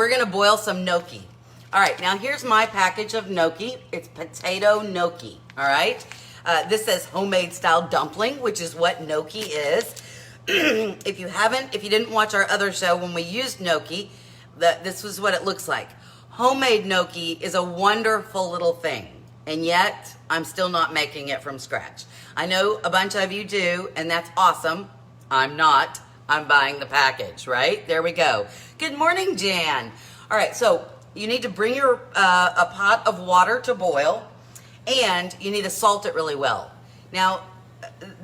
We're gonna boil some gnocchi. All right, now here's my package of gnocchi. It's potato gnocchi, all right? This says homemade style dumpling, which is what gnocchi is. If you didn't watch our other show when we used gnocchi, this was what it looks like. Homemade gnocchi is a wonderful little thing, and yet I'm still not making it from scratch. I know a bunch of you do, and that's awesome. I'm not. I'm buying the package, right? There we go. Good morning, Jan. All right, so you need to bring a pot of water to boil, and you need to salt it really well. Now,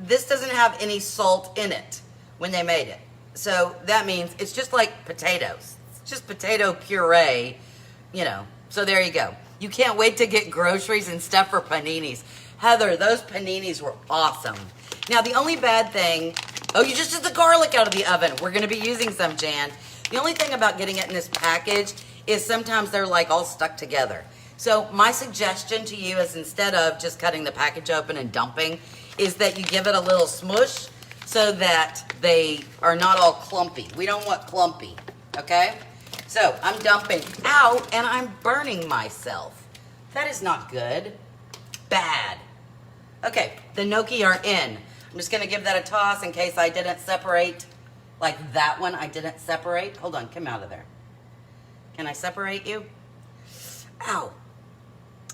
this doesn't have any salt in it when they made it. So that means it's just like potatoes. It's just potato puree, you know. So there you go. You can't wait to get groceries and stuff for paninis. Heather, those paninis were awesome. Now, the only bad thing, oh, you just took the garlic out of the oven. We're going to be using some, Jan. The only thing about getting it in this package is sometimes they're like all stuck together. So my suggestion to you is instead of just cutting the package open and dumping, is that you give it a little smush so that they are not all clumpy. We don't want clumpy, okay? So I'm dumping out and I'm burning myself. That is not good. Bad. Okay, the gnocchi are in. I'm just gonna give that a toss in case I didn't separate, like that one I didn't separate. Hold on, come out of there. Can I separate you? Ow.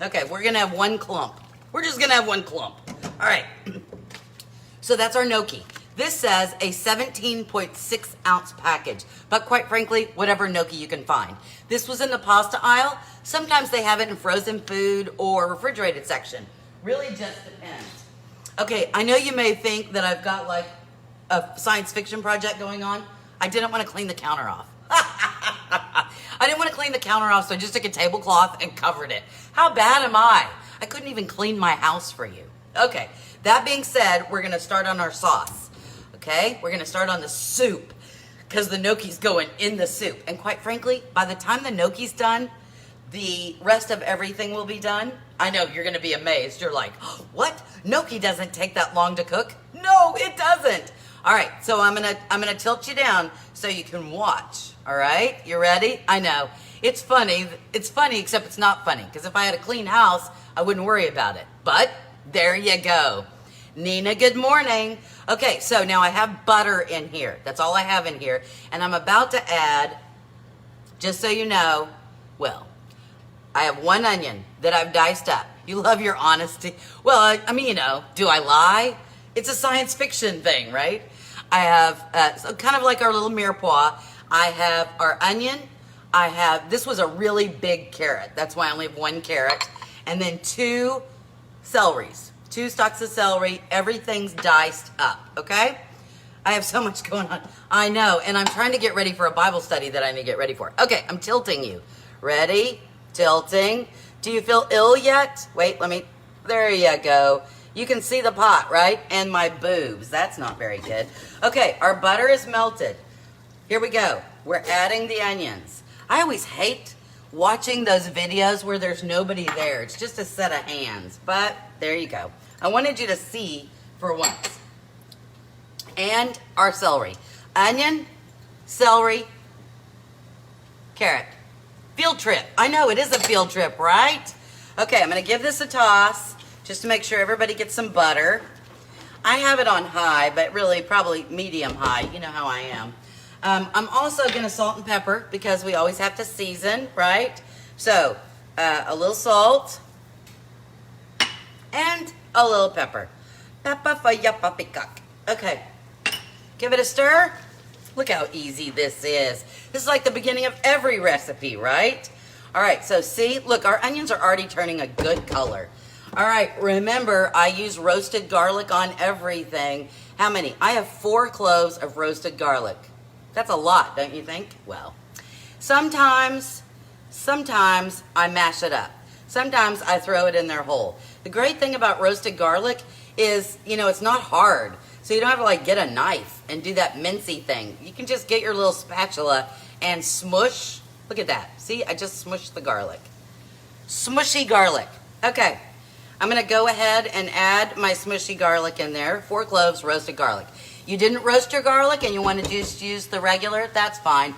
Okay, we're gonna have one clump. We're just gonna have one clump. All right, so that's our gnocchi. This says a 17.6 ounce package, but quite frankly, whatever gnocchi you can find. This was in the pasta aisle. Sometimes they have it in frozen food or refrigerated section. Really just depends. Okay, I know you may think that I've got like a science fiction project going on. I didn't want to clean the counter off. I didn't want to clean the counter off, so I just took a tablecloth and covered it. How bad am I? I couldn't even clean my house for you. Okay, that being said, we're going to start on our sauce. Okay, we're going to start on the soup because the gnocchi's going in the soup. And quite frankly, by the time the gnocchi's done, the rest of everything will be done. I know you're going to be amazed. You're like, oh, what? Gnocchi doesn't take that long to cook? No, it doesn't. All right, so I'm gonna tilt you down so you can watch. All right, you ready? I know it's funny. It's funny, except it's not funny because if I had a clean house, I wouldn't worry about it. But there you go. Nina, good morning. Okay, so now I have butter in here. That's all I have in here, and I'm about to add. Just so you know, well, I have one onion that I've diced up. You love your honesty. Well, I mean, you know, do I lie? It's a science fiction thing, right? I have, so kind of like our little mirepoix, I have our onion. This was a really big carrot. That's why I only have one carrot. And then 2 celeries, 2 stalks of celery. Everything's diced up, okay? I have so much going on. I know, and I'm trying to get ready for a Bible study that I need to get ready for. Okay, I'm tilting you. Ready? Tilting. Do you feel ill yet? Wait, there you go. You can see the pot, right? And my boobs. That's not very good. Okay, our butter is melted. Here we go. We're adding the onions. I always hate watching those videos where there's nobody there. It's just a set of hands. But there you go. I wanted you to see for once. And our celery. Onion, celery, carrot. Field trip. I know, it is a field trip, right? Okay, I'm going to give this a toss just to make sure everybody gets some butter. I have it on high, but really probably medium high. You know how I am. I'm also going to salt and pepper because we always have to season, right? So, a little salt and a little pepper. Peppa for ya poppycock. Okay, give it a stir. Look how easy this is. This is like the beginning of every recipe, right? All right, so see, look, our onions are already turning a good color. All right, remember, I use roasted garlic on everything. How many? I have 4 cloves of roasted garlic. That's a lot, don't you think? Well, sometimes I mash it up. Sometimes I throw it in there whole. The great thing about roasted garlic is, you know, it's not hard. So you don't have to like get a knife and do that mincy thing. You can just get your little spatula and smush. Look at that. See, I just smushed the garlic. Smushy garlic. Okay, I'm gonna go ahead and add my smushy garlic in there. 4 cloves roasted garlic. You didn't roast your garlic and you want to just use the regular, that's fine.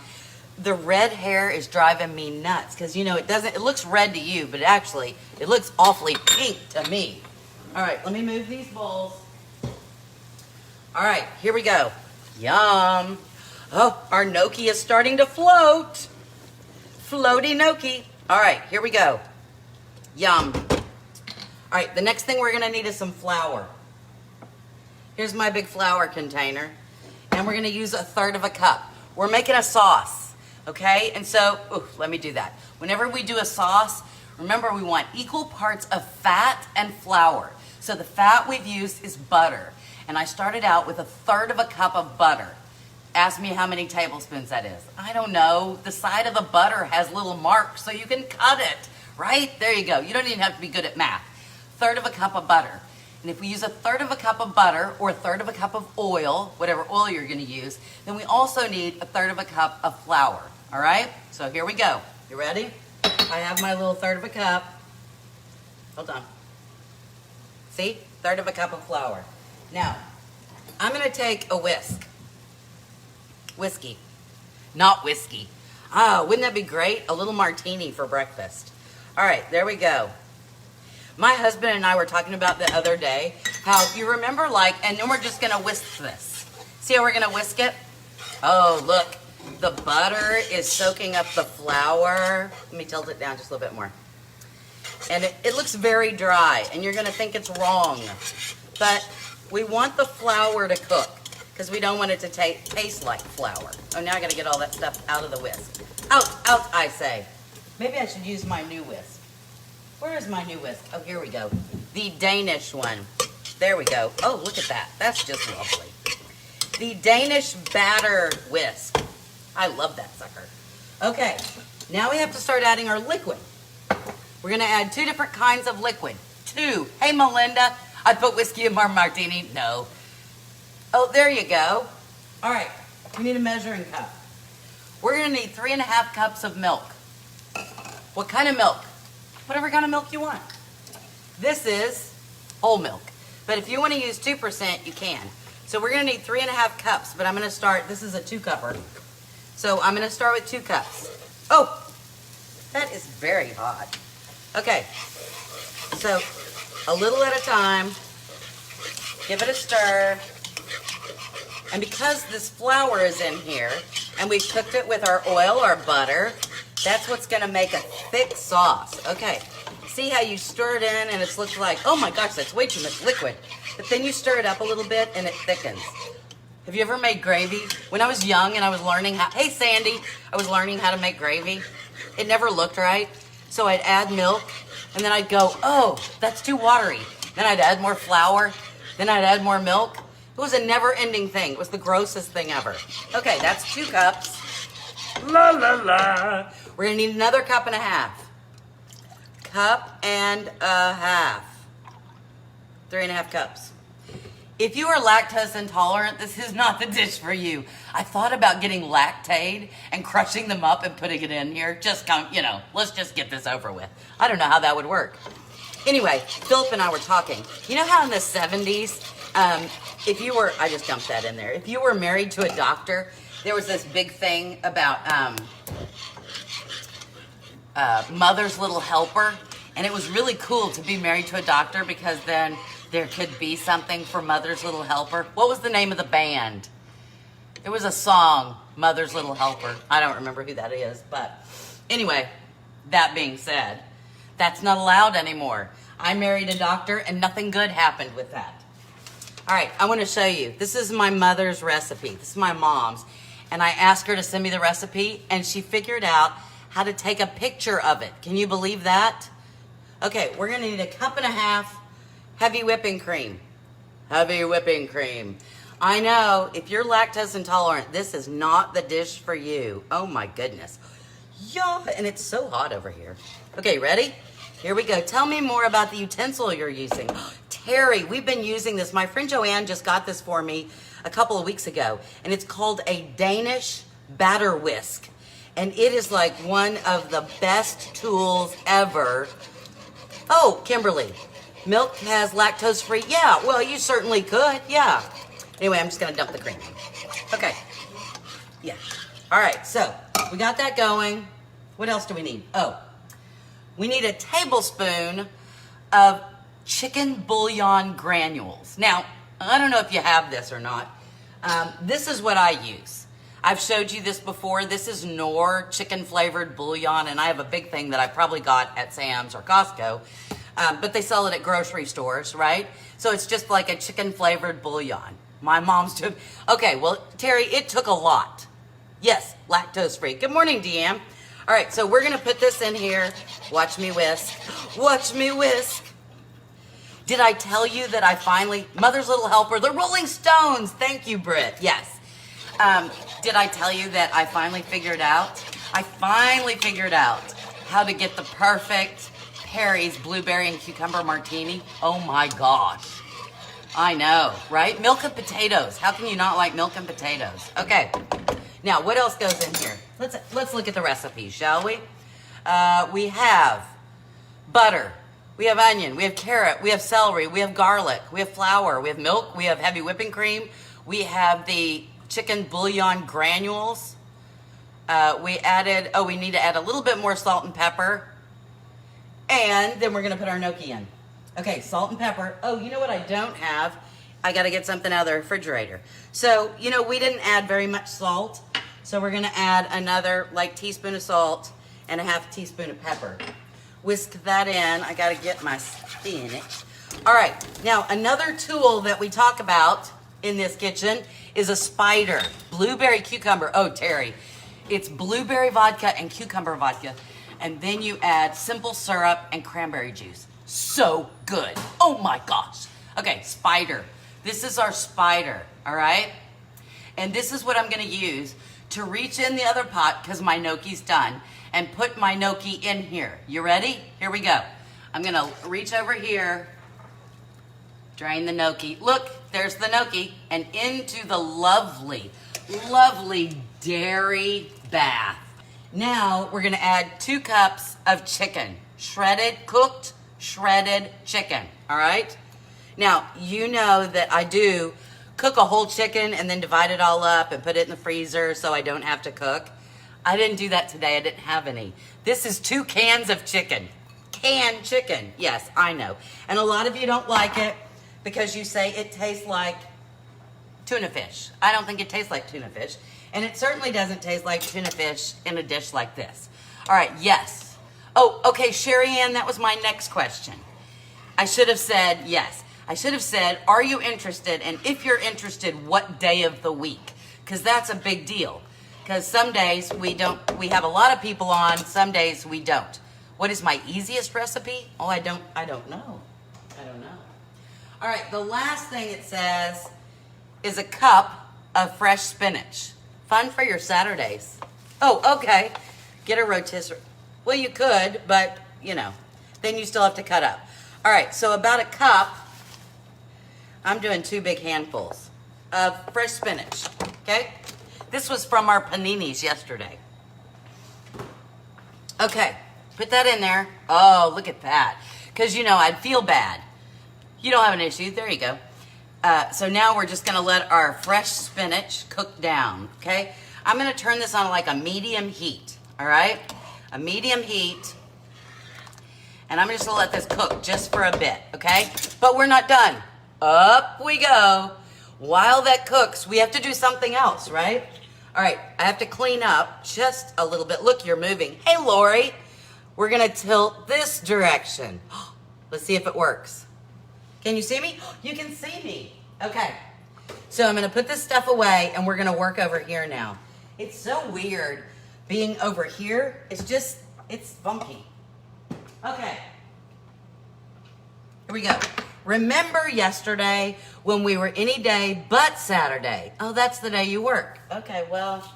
The red hair is driving me nuts because, you know, it looks red to you, but actually it looks awfully pink to me. All right, let me move these bowls. All right, here we go. Yum. Oh, our gnocchi is starting to float. Floaty gnocchi. All right, here we go. Yum. All right, the next thing we're gonna need is some flour. Here's my big flour container, and we're gonna use 1/3 cup. We're making a sauce, okay? And so, let me do that. Whenever we do a sauce, remember we want equal parts of fat and flour. So the fat we've used is butter. And I started out with 1/3 cup of butter. Ask me how many tablespoons that is. I don't know. The side of the butter has little marks so you can cut it, right? There you go. You don't even have to be good at math. 1/3 cup of butter. And if we use 1/3 cup of butter or 1/3 cup of oil, whatever oil you're going to use, then we also need 1/3 cup of flour. All right? So here we go. You ready? I have my little 1/3 cup. Hold on. See? 1/3 cup of flour. Now, I'm going to take a whisk. Whiskey. Not whiskey. Ah, wouldn't that be great? A little martini for breakfast. All right, there we go. My husband and I were talking about the other day how you remember and then we're just going to whisk this. See how we're going to whisk it? Oh, look. The butter is soaking up the flour. Let me tilt it down just a little bit more. And it looks very dry, and you're going to think it's wrong. But we want the flour to cook because we don't want it to taste like flour. Oh, now I got to get all that stuff out of the whisk. Out, I say. Maybe I should use my new whisk. Where is my new whisk? Oh, here we go. The Danish one. There we go. Oh, look at that. That's just lovely. The Danish batter whisk. I love that sucker. Okay, now we have to start adding our liquid. We're going to add 2 different kinds of liquid. 2. Hey, Melinda, I put whiskey in my martini. No. Oh, there you go. All right, we need a measuring cup. We're going to need 3.5 cups of milk. What kind of milk? Whatever kind of milk you want. This is whole milk. But if you want to use 2%, you can. So we're going to need 3.5 cups, but I'm going to start, this is a 2-cupper. So I'm going to start with 2 cups. Oh, that is very hot. Okay, so a little at a time, give it a stir. And because this flour is in here, and we've cooked it with our oil or butter, that's what's going to make a thick sauce. Okay, see how you stir it in and it looks like, oh my gosh, that's way too much liquid. But then you stir it up a little bit and it thickens. Have you ever made gravy? When I was young and I was learning how, hey Sandy, I was learning how to make gravy. It never looked right. So I'd add milk and then I'd go, oh, that's too watery. Then I'd add more flour. Then I'd add more milk. It was a never ending thing. It was the grossest thing ever. Okay, that's 2 cups. La la la. We're gonna need another 1.5 cups. 1.5 cups. 3.5 cups. If you are lactose intolerant, this is not the dish for you. I thought about getting Lactaid and crushing them up and putting it in here. Just come, let's just get this over with. I don't know how that would work. Anyway, Philip and I were talking. You know how in the 70s, if you were, I just dumped that in there. If you were married to a doctor, there was this big thing about Mother's Little Helper. And it was really cool to be married to a doctor because then there could be something for Mother's Little Helper. What was the name of the band? It was a song, Mother's Little Helper. I don't remember who that is, but anyway, that being said, that's not allowed anymore. I married a doctor and nothing good happened with that. All right, I want to show you. This is my mother's recipe. This is my mom's. And I asked her to send me the recipe and she figured out how to take a picture of it. Can you believe that? Okay, we're going to need 1.5 cups heavy whipping cream. Heavy whipping cream. I know, if you're lactose intolerant, this is not the dish for you. Oh my goodness. Yeah, and it's so hot over here. Okay, ready? Here we go. Tell me more about the utensil you're using. Terry, we've been using this. My friend Joanne just got this for me a couple of weeks ago, and it's called a Danish batter whisk. And it is like one of the best tools ever. Oh, Kimberly, milk has lactose-free? Yeah, well, you certainly could, yeah. Anyway, I'm just going to dump the cream. Okay. Yeah. All right, so we got that going. What else do we need? Oh, we need a tablespoon of chicken bouillon granules. Now, I don't know if you have this or not. This is what I use. I've showed you this before. This is Knorr chicken flavored bouillon, and I have a big thing that I probably got at Sam's or Costco, but they sell it at grocery stores, right? So it's just like a chicken flavored bouillon. My mom's doing. Okay, well, Terry, it took a lot. Yes, lactose free. Good morning, Deanne. All right, so we're gonna put this in here. Watch me whisk. Watch me whisk. Did I tell you that I finally, Mother's Little Helper, the Rolling Stones. Thank you, Britt. Yes. Did I tell you that I finally figured out? I finally figured out how to get the perfect Perry's blueberry and cucumber martini. Oh my gosh. I know, right? Milk and potatoes. How can you not like milk and potatoes? Okay. Now, what else goes in here? Let's look at the recipe, shall we? We have butter. We have onion, we have carrot, we have celery, we have garlic, we have flour, we have milk, we have heavy whipping cream, we have the chicken bouillon granules. We need to add a little bit more salt and pepper. And then we're gonna put our gnocchi in. Okay, salt and pepper. Oh, you know what I don't have? I gotta get something out of the refrigerator. So, we didn't add very much salt. So we're gonna add another teaspoon of salt and a half teaspoon of pepper. Whisk that in. I got to get my spinach. All right. Now, another tool that we talk about in this kitchen is a spider. Blueberry cucumber. Oh, Terry. It's blueberry vodka and cucumber vodka. And then you add simple syrup and cranberry juice. So good. Oh, my gosh. Okay, spider. This is our spider. All right? And this is what I'm going to use to reach in the other pot because my gnocchi's done. And put my gnocchi in here. You ready? Here we go. I'm gonna reach over here, drain the gnocchi. Look, there's the gnocchi. And into the lovely, lovely dairy bath. Now we're gonna add 2 cups of chicken. Cooked, shredded chicken, all right? Now, you know that I do cook a whole chicken and then divide it all up and put it in the freezer so I don't have to cook. I didn't do that today. I didn't have any. This is 2 cans of chicken. Canned chicken. Yes, I know. And a lot of you don't like it because you say it tastes like tuna fish. I don't think it tastes like tuna fish. And it certainly doesn't taste like tuna fish in a dish like this. All right, yes. Oh, okay, Sherry Ann, that was my next question. I should have said yes. I should have said, are you interested? And if you're interested, what day of the week? Because that's a big deal. Because some days we have a lot of people on, some days we don't. What is my easiest recipe? Oh, I don't know. All right, the last thing it says is a cup of fresh spinach. Fun for your Saturdays. Oh, okay. Get a rotisserie. Well, you could, but, then you still have to cut up. All right, so about a cup, I'm doing 2 big handfuls of fresh spinach, okay? This was from our paninis yesterday. Okay, put that in there. Oh, look at that. Because, I'd feel bad. You don't have an issue. There you go. So now we're just going to let our fresh spinach cook down, okay? I'm going to turn this on like a medium heat, all right? A medium heat. And I'm just going to let this cook just for a bit, okay? But we're not done. Up we go. While that cooks, we have to do something else, right? All right, I have to clean up just a little bit. Look, you're moving. Hey, Lori. We're going to tilt this direction. Let's see if it works. Can you see me? You can see me. Okay. So I'm going to put this stuff away, and we're going to work over here now. It's so weird being over here. It's funky. Okay. Here we go. Remember yesterday when we were any day but Saturday? Oh, that's the day you work. Okay, well,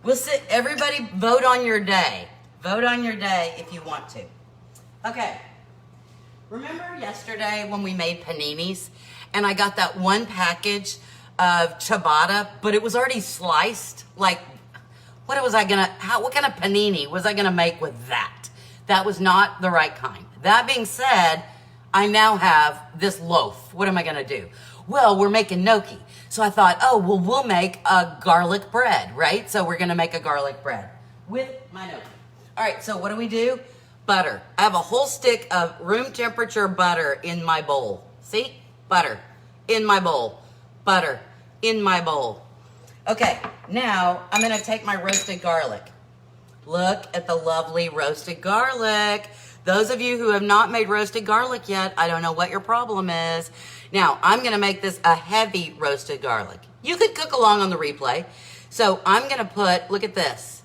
we'll sit. Everybody vote on your day. Vote on your day if you want to. Okay. Remember yesterday when we made paninis and I got that one package of ciabatta, but it was already sliced? Like, what kind of panini was I gonna make with that? That was not the right kind. That being said, I now have this loaf. What am I gonna do? Well, we're making gnocchi. So I thought, we'll make a garlic bread, right? So we're gonna make a garlic bread. with my gnocchi. All right, so what do? Butter. I have a whole stick of room temperature butter in my bowl. See? Butter in my bowl. Butter in my bowl. Okay, now I'm gonna take my roasted garlic. Look at the lovely roasted garlic. Those of you who have not made roasted garlic yet, I don't know what your problem is. Now, I'm gonna make this a heavy roasted garlic. You could cook along on the replay. So I'm gonna put, look at this.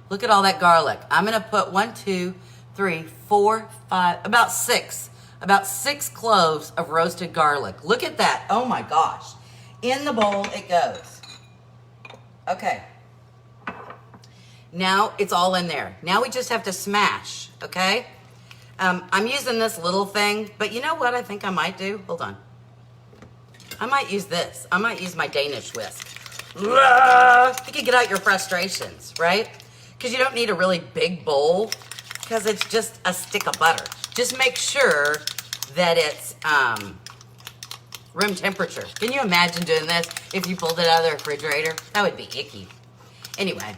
Look at all that garlic. I'm gonna put 1, 2, 3, 4, 5, about six cloves of roasted garlic. Look at that, oh my gosh. In the bowl it goes. Okay. Now it's all in there. Now we just have to smash, okay? I'm using this little thing, but you know what I think I might do? Hold on. I might use this. I might use my Danish whisk. You can get out your frustrations, right? Because you don't need a really big bowl, because it's just a stick of butter. Just make sure that it's room temperature. Can you imagine doing this if you pulled it out of the refrigerator? That would be icky. Anyway.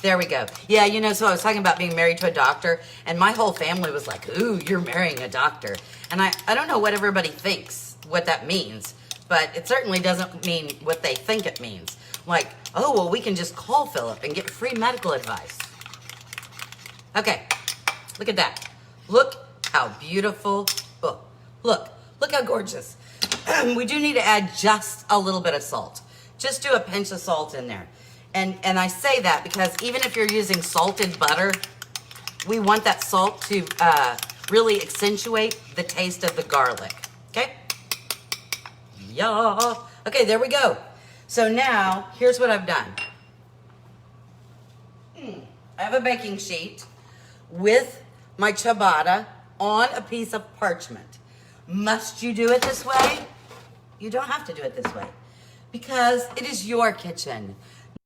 There we go. Yeah, you know, so I was talking about being married to a doctor, and my whole family was like, ooh, you're marrying a doctor. And I don't know what everybody thinks, what that means, but it certainly doesn't mean what they think it means. Like, oh, well, we can just call Philip and get free medical advice. Okay, look at that. Look how beautiful. Oh, look how gorgeous. We do need to add just a little bit of salt. Just do a pinch of salt in there. And I say that because even if you're using salted butter, we want that salt to really accentuate the taste of the garlic, okay? Yeah. Okay, there we go. So now, here's what I've done. I have a baking sheet with my ciabatta on a piece of parchment. Must you do it this way? You don't have to do it this way because it is your kitchen.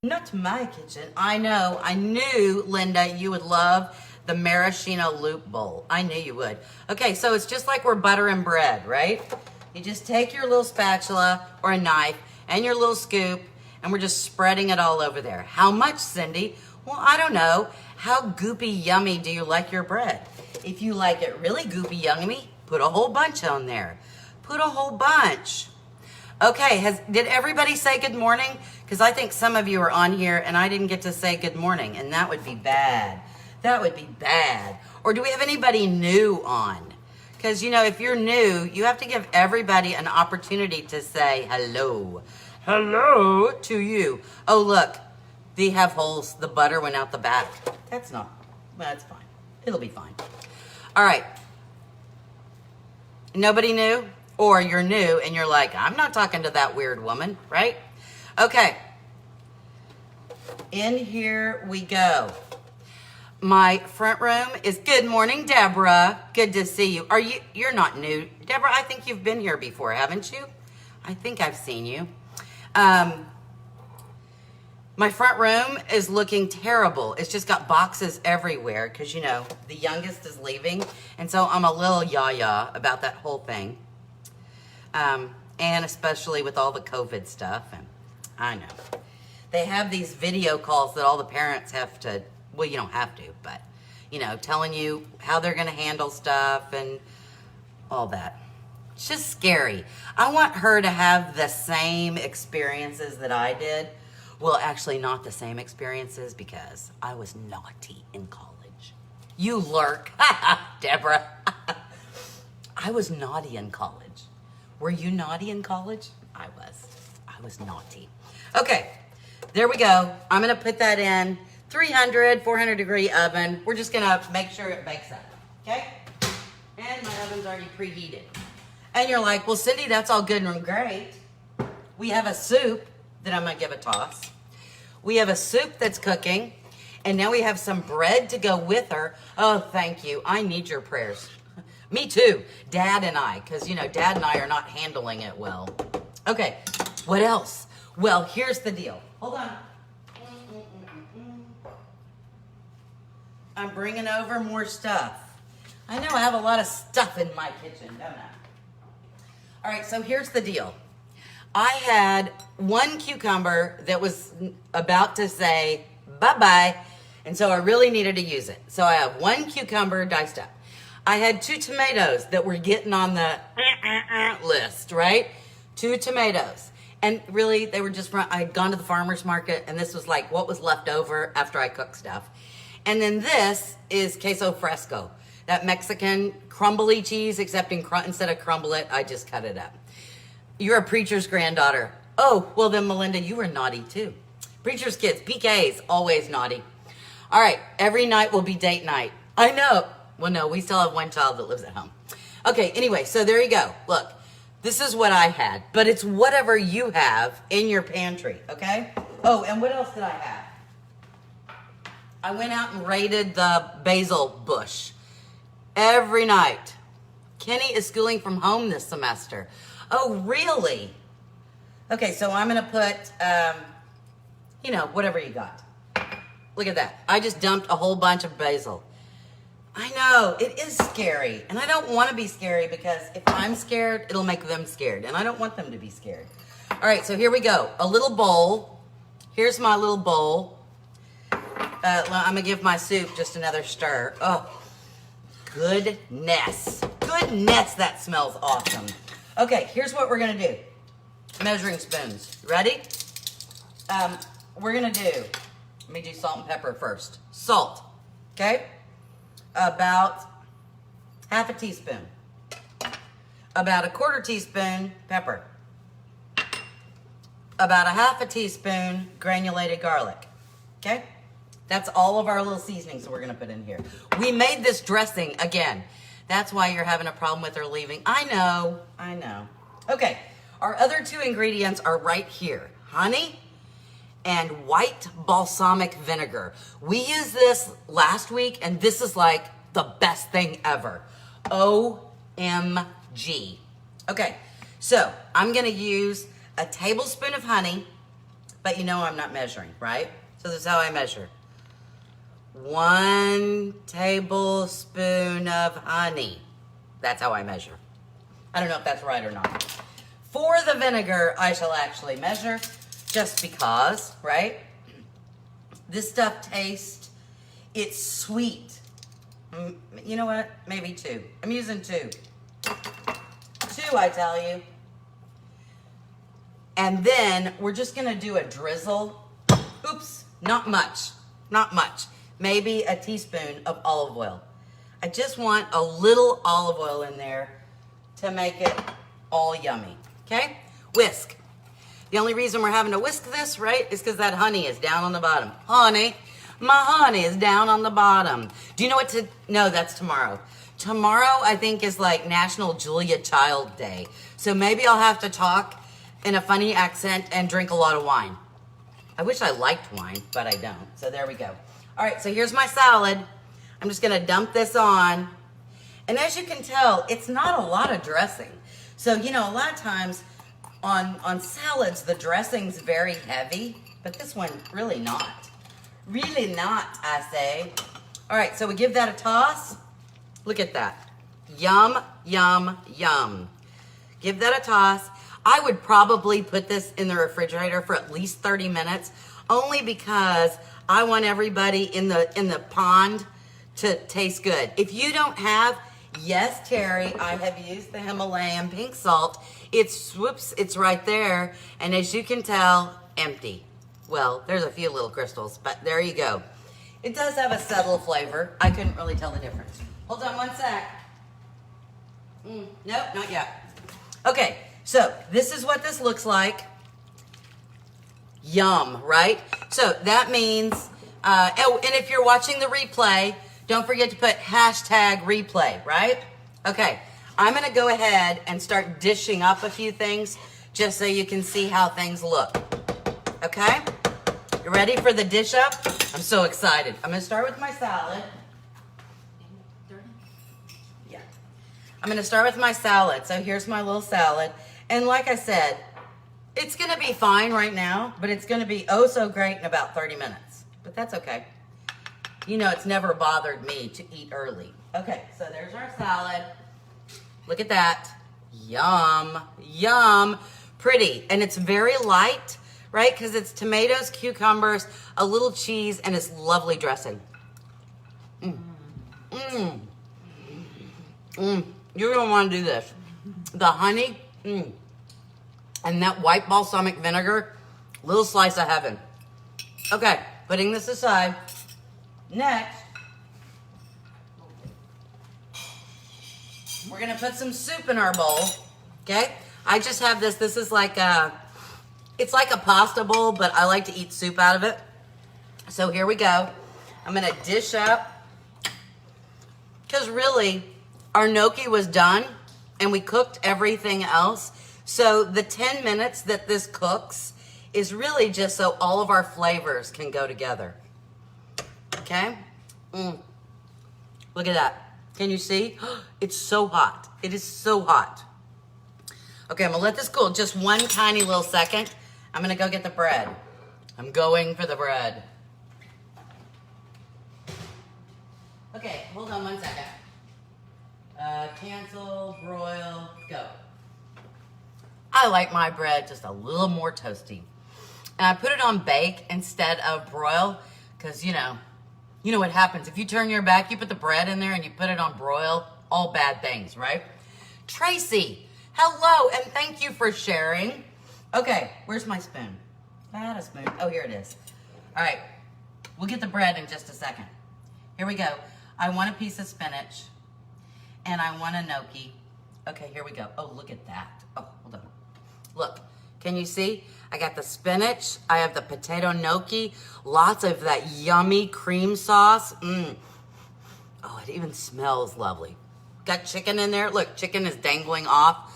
Not my kitchen. I know. I knew, Linda, you would love the maraschino loop bowl. I knew you would. Okay, so it's just like we're buttering bread, right? You just take your little spatula or a knife and your little scoop, and we're just spreading it all over there. How much, Cindy? Well, I don't know. How goopy yummy do you like your bread? If you like it really goopy yummy, put a whole bunch on there. Put a whole bunch. Okay, did everybody say good morning? Because I think some of you are on here and I didn't get to say good morning, and that would be bad. That would be bad. Or do we have anybody new on? Because, you know, if you're new, you have to give everybody an opportunity to say hello. Hello to you. Oh, look, they have holes. The butter went out the back. That's not, well, that's fine. It'll be fine. All right. Nobody new? Or you're new and you're like, I'm not talking to that weird woman, right? Okay. In here we go. My front room is, good morning, Deborah. Good to see you. You're not new. Deborah, I think you've been here before, haven't you? I think I've seen you. My front room is looking terrible. It's just got boxes everywhere because, you know, the youngest is leaving. And so I'm a little yah-yah about that whole thing. And especially with all the COVID stuff. And I know. They have these video calls that all the parents have to, well, you don't have to, but, you know, telling you how they're going to handle stuff and all that. It's just scary. I want her to have the same experiences that I did. Well, actually not the same experiences because I was naughty in college. You lurk. Deborah. I was naughty in college. Were you naughty in college? I was naughty. Okay, there we go. I'm gonna put that in 300, 400 degree oven. We're just gonna make sure it bakes up, okay? And my oven's already preheated. And you're like, well, Cindy, that's all good and great. We have a soup that I'm gonna give a toss. We have a soup that's cooking, and now we have some bread to go with her. Oh, thank you. I need your prayers. Me too, Dad and I, because, you know, Dad and I are not handling it well. Okay, what else? Well, here's the deal. Hold on. I'm bringing over more stuff. I know I have a lot of stuff in my kitchen, don't I? All right, so here's the deal. I had one cucumber that was about to say bye-bye, And so I really needed to use it. So I have 1 cucumber diced up. I had 2 tomatoes that were getting on the list, right? 2 tomatoes. And really, they were just I had gone to the farmer's market, and this was like what was left over after I cooked stuff. And then this is queso fresco, that Mexican crumbly cheese, except instead of crumble it, I just cut it up. You're a preacher's granddaughter. Oh, well then, Melinda, you were naughty too. Preacher's kids, PKs, always naughty. All right, every night will be date night. I know. Well, no, we still have 1 child that lives at home. Okay, anyway, so there you go. Look, this is what I had, but it's whatever you have in your pantry, okay? Oh, and what else did I have? I went out and raided the basil bush every night. Kenny is schooling from home this semester. Oh, really? Okay, so I'm going to put, whatever you got. Look at that. I just dumped a whole bunch of basil. I know, it is scary. And I don't want to be scary because if I'm scared, it'll make them scared. And I don't want them to be scared. All right, so here we go. A little bowl. Here's my little bowl. I'm going to give my soup just another stir. Oh, goodness. Goodness, that smells awesome. Okay, here's what we're going to do. Measuring spoons. Ready? We're going to do, let me do salt and pepper first. Salt, okay? About half a teaspoon. About a 1/4 teaspoon pepper. About a half a teaspoon granulated garlic, okay? That's all of our little seasonings that we're going to put in here. We made this dressing again. That's why you're having a problem with her leaving. I know. Okay, our other 2 ingredients are right here. Honey and white balsamic vinegar. We used this last week, and this is like the best thing ever. OMG. Okay, so I'm going to use a tablespoon of honey, but you know I'm not measuring, right? So this is how I measure. 1 tablespoon of honey. That's how I measure. I don't know if that's right or not. For the vinegar, I shall actually measure just because, right? This stuff tastes, it's sweet. You know what? Maybe 2. I'm using 2. 2, I tell you. And then we're just going to do a drizzle. Oops, not much. Maybe a teaspoon of olive oil. I just want a little olive oil in there to make it all yummy. Okay? Whisk. The only reason we're having to whisk this, right, is because that honey is down on the bottom. Honey, my honey is down on the bottom. Do you know what no, that's tomorrow. Tomorrow, I think, is like National Julia Child Day. So maybe I'll have to talk in a funny accent and drink a lot of wine. I wish I liked wine, but I don't. So there we go. All right, so here's my salad. I'm just going to dump this on. And as you can tell, it's not a lot of dressing. So, a lot of times on salads, the dressing's very heavy, but this one, really not. Really not, I say. All right, so we give that a toss. Look at that. Yum, yum, yum. Give that a toss. I would probably put this in the refrigerator for at least 30 minutes, only because I want everybody in the pond to taste good. If you don't have, yes, Terry, I have used the Himalayan pink salt. It's right there. And as you can tell, empty. Well, there's a few little crystals, but there you go. It does have a subtle flavor. I couldn't really tell the difference. Hold on one sec. Nope, not yet. Okay, so this is what this looks like. Yum, right? So that means, and if you're watching the replay, don't forget to put #replay, right? Okay, I'm gonna go ahead and start dishing up a few things just so you can see how things look. Okay? You ready for the dish up? I'm so excited. I'm gonna start with my salad. Yeah. I'm gonna start with my salad. So here's my little salad. And like I said, it's gonna be fine right now, but it's gonna be oh so great in about 30 minutes. But that's okay. It's never bothered me to eat early. Okay, so there's our salad. Look at that. Yum, yum. Pretty. And it's very light, right? Because it's tomatoes, cucumbers, a little cheese, and this lovely dressing. You're gonna want to do this. The honey, and that white balsamic vinegar, little slice of heaven. Okay, putting this aside. Next, we're gonna put some soup in our bowl. Okay, I just have this. This is like it's like a pasta bowl, but I like to eat soup out of it. So here we go. I'm gonna dish up, because really, our gnocchi was done, and we cooked everything else. So the 10 minutes that this cooks is really just so all of our flavors can go together. Okay? Look at that. Can you see? It's so hot. It is so hot. Okay, I'm gonna let this cool just one tiny little second. I'm gonna go get the bread. I'm going for the bread. Okay, hold on 1 second. Cancel, broil, go. I like my bread just a little more toasty. And I put it on bake instead of broil, because you know what happens. If you turn your back, you put the bread in there and you put it on broil, all bad things, right? Tracy, hello, and thank you for sharing. Okay, where's my spoon? I had a spoon. Oh, here it is. All right, we'll get the bread in just a second. Here we go. I want a piece of spinach, and I want a gnocchi. Okay, here we go. Oh, look at that. Oh, hold on. Look, can you see? I got the spinach. I have the potato gnocchi. Lots of that yummy cream sauce. Oh, it even smells lovely. Got chicken in there. Look, chicken is dangling off.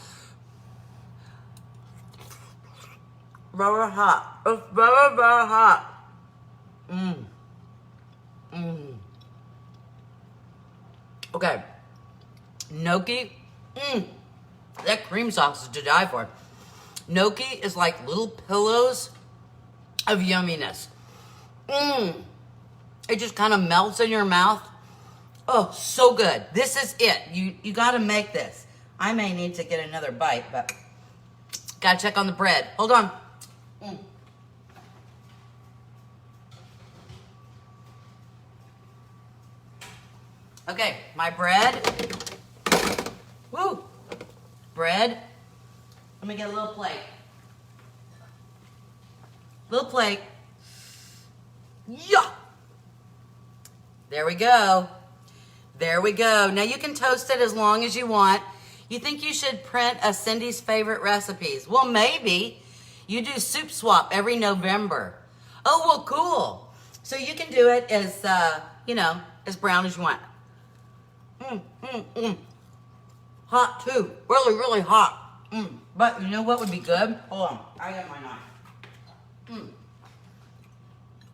Very hot. It's very, very hot. Okay. Gnocchi. That cream sauce is to die for. Gnocchi is like little pillows of yumminess. It just kind of melts in your mouth. Oh, so good. This is it. You got to make this. I may need to get another bite, but got to check on the bread. Hold on. Okay, my bread. Woo! Bread. Let me get a little plate. Little plate. Yeah! There we go. There we go. Now you can toast it as long as you want. You think you should print a Cindy's favorite recipes? Well, maybe. You do soup swap every November. Oh, well, cool. So you can do it as, as brown as you want. Hot too. Really, really hot. But you know what would be good? Hold on. I got my knife.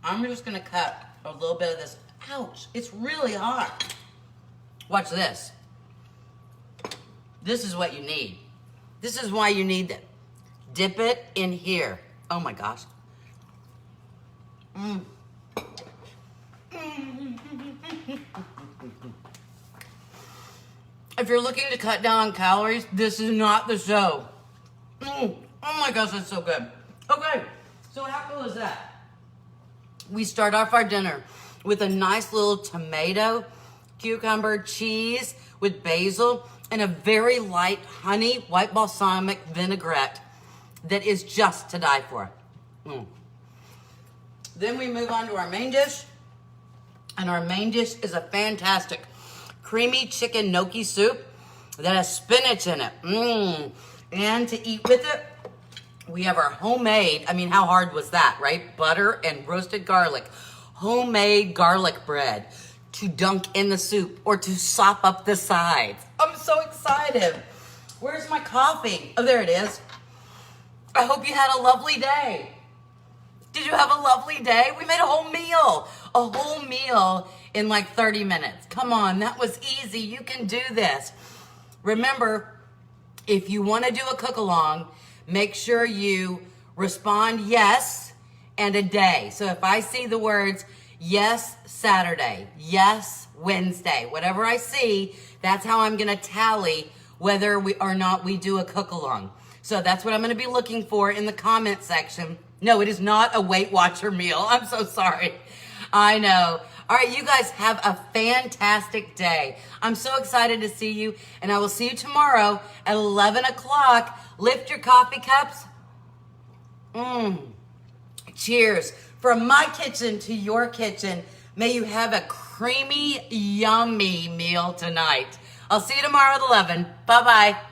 I'm just going to cut a little bit of this. Ouch. It's really hot. Watch this. This is what you need. This is why you need it. Dip it in here. Oh my gosh. If you're looking to cut down on calories, this is not the show. Oh my gosh, that's so good. Okay, so how cool is that? We start off our dinner with a nice little tomato, cucumber, cheese with basil, and a very light honey white balsamic vinaigrette that is just to die for. Then we move on to our main dish, and our main dish is a fantastic creamy chicken gnocchi soup that has spinach in it. And to eat with it, we have our homemade, how hard was that, right? Butter and roasted garlic. Homemade garlic bread to dunk in the soup or to sop up the sides. I'm so excited. Where's my coffee? Oh, there it is. I hope you had a lovely day. Did you have a lovely day? We made a whole meal in like 30 minutes. Come on, that was easy. You can do this. Remember, if you want to do a cook-along, make sure you respond yes and a day. So if I see the words yes Saturday, yes Wednesday, whatever I see, that's how I'm going to tally whether we or not we do a cook-along. So that's what I'm going to be looking for in the comment section. No, it is not a Weight Watcher meal. I'm so sorry. I know. All right, you guys have a fantastic day. I'm so excited to see you, and I will see you tomorrow at 11 o'clock. Lift your coffee cups. Cheers. From my kitchen to your kitchen, may you have a creamy, yummy meal tonight. I'll see you tomorrow at 11. Bye-bye.